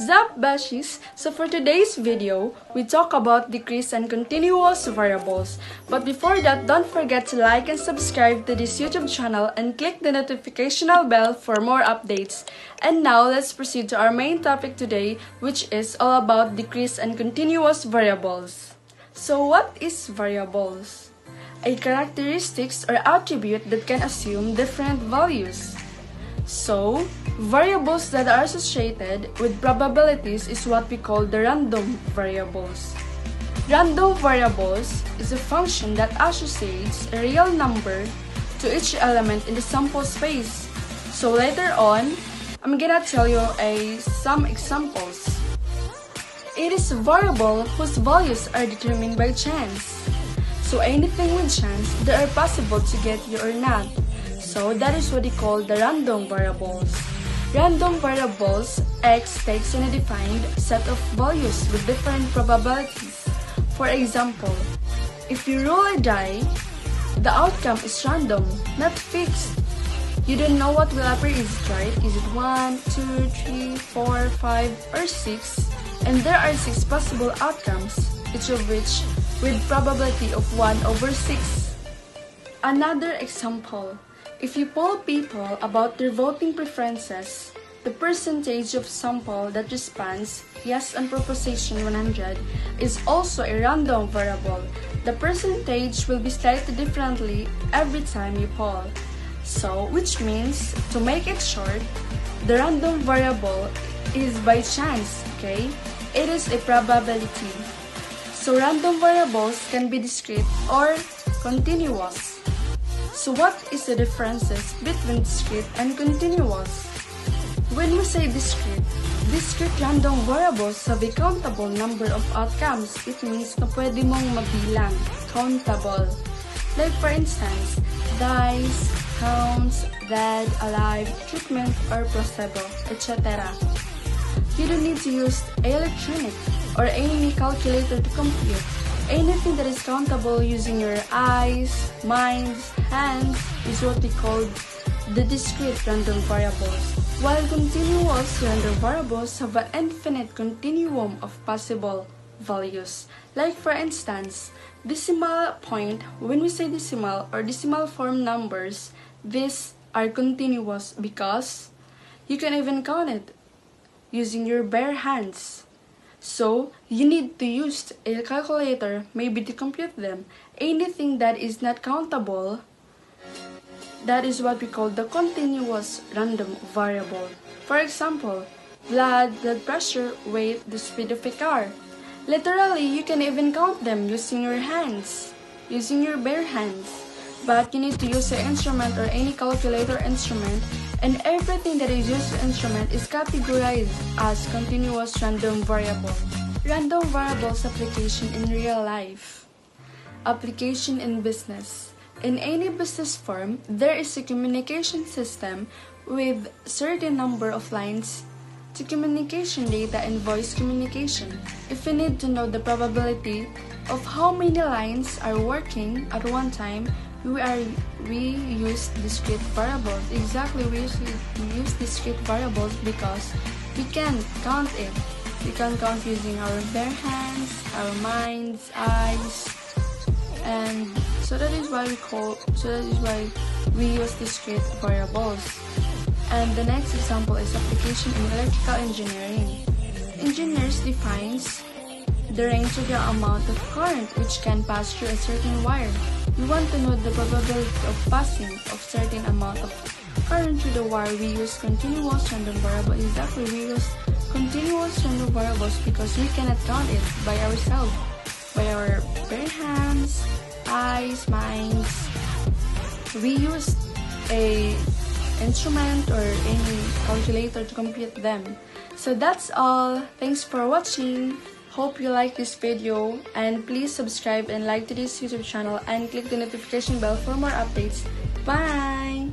What's up, Bashies? So for today's video, we talk about decrease and continuous variables. But before that, don't forget to like and subscribe to this YouTube channel and click the notification bell for more updates. And now let's proceed to our main topic today, which is all about decrease and continuous variables. So what is variables? A characteristics or attribute that can assume different values. So, variables that are associated with probabilities is what we call the random variables. Random variables is a function that associates a real number to each element in the sample space. So later on, I'm gonna tell you some examples. It is a variable whose values are determined by chance. So anything with chance, they are possible to get you or not. So that is what we call the random variables. Random variables, X takes in a defined set of values with different probabilities. For example, if you roll a die, the outcome is random, not fixed. You don't know what will appear, is it right? Is it 1, 2, 3, 4, 5, or 6? And there are 6 possible outcomes, each of which with probability of 1/6. Another example. If you poll people about their voting preferences, the percentage of sample that responds yes on proposition 100 is also a random variable. The percentage will be slightly differently every time you poll. So, which means, to make it short, the random variable is by chance, okay? It is a probability. So, random variables can be discrete or continuous. So what is the differences between discrete and continuous? When we say discrete random variables have a countable number of outcomes. It means na pwede mong mabilang, countable. Like for instance, dice, counts, dead, alive, treatment, or placebo, etc. You don't need to use electronic or any calculator to compute. Anything that is countable using your eyes, minds, hands is what we call the discrete random variables. While continuous random variables have an infinite continuum of possible values. Like for instance, decimal point, when we say decimal or decimal form numbers, these are continuous because you can even count it using your bare hands. So, you need to use a calculator maybe to compute them. Anything that is not countable, that is what we call the continuous random variable. For example, blood pressure, weight, the speed of a car. Literally, you can even count them using your hands, using your bare hands. But you need to use an instrument or any calculator instrument, and everything that is used in instrument is categorized as continuous random variable. Random variables application in real life. Application in business. In any business firm, there is a communication system with certain number of lines to communication data and voice communication. If we need to know the probability of how many lines are working at one time, we use discrete variables. Exactly, we use discrete variables because we can count it. We can count using our bare hands, our minds, eyes, and so that is why we use discrete variables. And the next example is application in electrical engineering. Engineers defines the range of the amount of current which can pass through a certain wire. We want to know the probability of passing of certain amount of current through the wire. We use continuous random variable. Exactly, we use continuous random variables because we cannot count it by ourselves, by our bare hands, eyes, minds. We use a instrument or any calculator to compute them. So that's all. Thanks for watching. Hope you like this video, and please subscribe and like to this YouTube channel and click the notification bell for more updates. Bye!